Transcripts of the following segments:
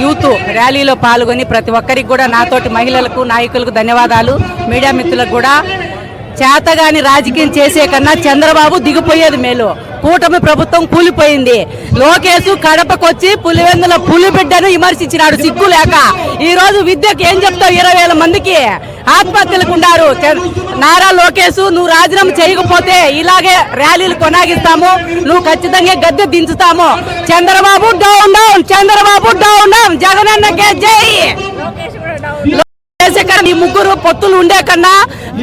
Youth ర్యాలీలో పాల్గొని ప్రతి ఒక్కరికి కూడా నాతోటి మహిళలకు నాయకులకు ధన్యవాదాలు. మీడియా మిత్రులకు కూడా చేతగాని రాజకీయం చేసే కన్నా చంద్రబాబు దిగిపోయేది మేలు. కూటమి ప్రభుత్వం కూలిపోయింది. లోకేష్ కడపకొచ్చి పులివెందుల పులిబిడ్డను విమర్శించినాడు సిగ్గు లేక. ఈ రోజు విద్యకు ఏం చెప్తావు? 20,000 మందికి ఆత్మహత్యలకు ఉన్నారు. నారా లోకేష్, నువ్వు రాజీనామా చేయకపోతే ఇలాగే ర్యాలీలు కొనసాగిస్తాము, నువ్వు ఖచ్చితంగా గద్దె దించుతాము. Chandrababu down down, Chandrababu down down, జగనన్నకే జై. ఈ ముగ్గురు పొత్తులు ఉండే కన్నా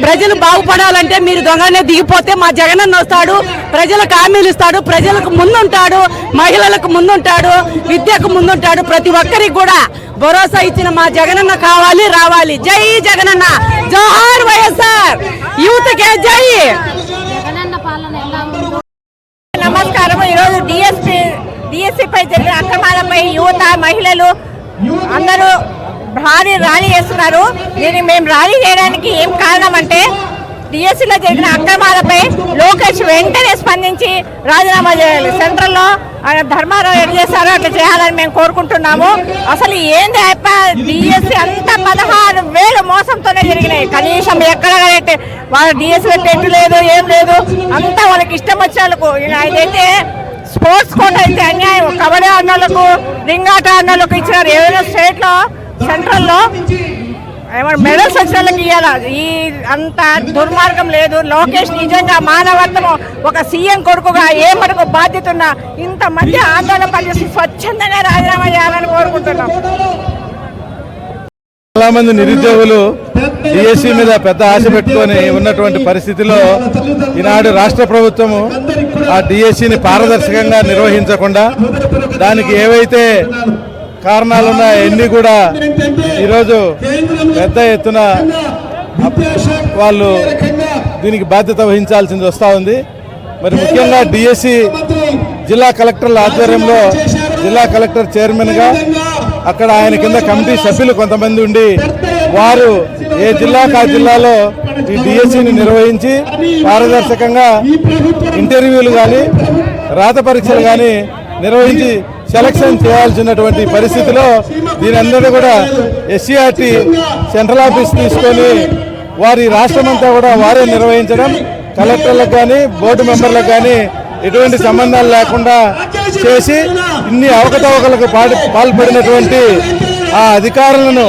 ప్రజలు బాగుపడాలంటే మీరు దొంగనే దిగిపోతే మా జగనన్న వస్తాడు, ప్రజలకు హామీలు ఇస్తాడు, ప్రజలకు ముందుంటాడు, మహిళలకు ముందుంటాడు, విద్యకు ముందుంటాడు. ప్రతి ఒక్కరికి కూడా భరోసా ఇచ్చిన మా జగనన్న కావాలి, రావాలి. జై జగనన్న, జోహార్ వైఎస్ఆర్, యూత్ కే జై. నమస్కారం. ఈరోజు డిఎస్సీ పై జరిగిన అక్రమాలపై యువత, మహిళలు అందరూ భారీ ర్యాలీ చేస్తున్నారు. దీన్ని మేము ర్యాలీ చేయడానికి ఏం కారణం అంటే డిఎస్సీలో జరిగిన అక్రమాలపై లోకేష్ వెంటనే స్పందించి రాజీనామా చేయాలి. సెంట్రల్లో ఆయన ధర్మారావు ఎటు చేస్తారో అట్లా చేయాలని మేము కోరుకుంటున్నాము. అసలు ఏంది డిఎస్సీ అంతా 16,000 మోసంతోనే జరిగినాయి. కనీసం ఎక్కడ వాళ్ళ డిఎస్సీలో టెంట్ లేదు, ఏం లేదు, అంతా వాళ్ళకి ఇష్టం వచ్చేందుకు. ఇదైతే స్పోర్ట్స్ కోట అయితే అన్యాయం. కబడ్డీ ఆడినోళ్ళకు, రింగ్ ఆట ఆడినోళ్ళకు ఇచ్చినారు. ఏదైనా స్టేట్లో సెంట్రల్లో ఏమన్నా మెడల్స్ వచ్చిన వాళ్ళకి ఇవ్వాలి. ఈ అంత దుర్మార్గం లేదు. లోకేష్ నిజంగా మానవత్వం, ఒక సీఎం కొడుకుగా ఏ మటుకు బాధ్యత ఉన్నా ఇంతమంది ఆందోళన పనిచేసి స్వచ్ఛందంగా రాజీనామా చేయాలని కోరుకుంటున్నాం. చాలా మంది నిరుద్యోగులు డిఎస్సీ మీద పెద్ద ఆశ పెట్టుకొని ఉన్నటువంటి పరిస్థితిలో ఈనాడు రాష్ట్ర ప్రభుత్వము ఆ డిఎస్సీని పారదర్శకంగా నిర్వహించకుండా దానికి ఏవైతే కారణాలున్నాయో అన్నీ కూడా ఈరోజు పెద్ద ఎత్తున వాళ్ళు దీనికి బాధ్యత వహించాల్సింది వస్తూ ఉంది. మరి ముఖ్యంగా డిఎస్సీ జిల్లా కలెక్టర్ల ఆధ్వర్యంలో జిల్లా కలెక్టర్ చైర్మన్గా అక్కడ ఆయన కింద కమిటీ సభ్యులు కొంతమంది ఉండి వారు ఏ జిల్లాకు ఆ జిల్లాలో ఈ డిఎస్సీని నిర్వహించి పారదర్శకంగా ఇంటర్వ్యూలు కానీ రాత పరీక్షలు కానీ నిర్వహించి సెలక్షన్ చేయాల్సినటువంటి పరిస్థితిలో దీనందరూ కూడా ఎస్సీఆర్టీ సెంట్రల్ ఆఫీస్ తీసుకొని వారి రాష్ట్రమంతా కూడా వారే నిర్వహించడం, కలెక్టర్లకు కానీ బోర్డు మెంబర్లకు కానీ ఎటువంటి సంబంధాలు లేకుండా చేసి ఇన్ని అవకతవకలకు పాల్పడినటువంటి ఆ అధికారులను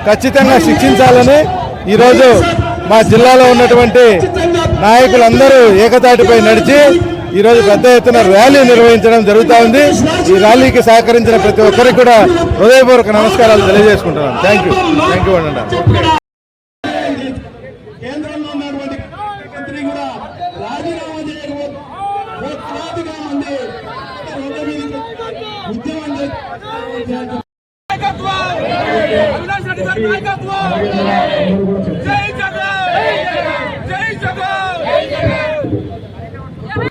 ఖచ్చితంగా శిక్షించాలని ఈరోజు మా జిల్లాలో ఉన్నటువంటి నాయకులందరూ ఏకతాటిపై నడిచి ఈరోజు పెద్ద ఎత్తున ర్యాలీ నిర్వహించడం జరుగుతూ ఉంది. ఈ ర్యాలీకి సహకరించిన ప్రతి ఒక్కరికి కూడా హృదయపూర్వక నమస్కారాలు తెలియజేసుకుంటున్నాను. థ్యాంక్ యూ అన్న. నాయకత్వం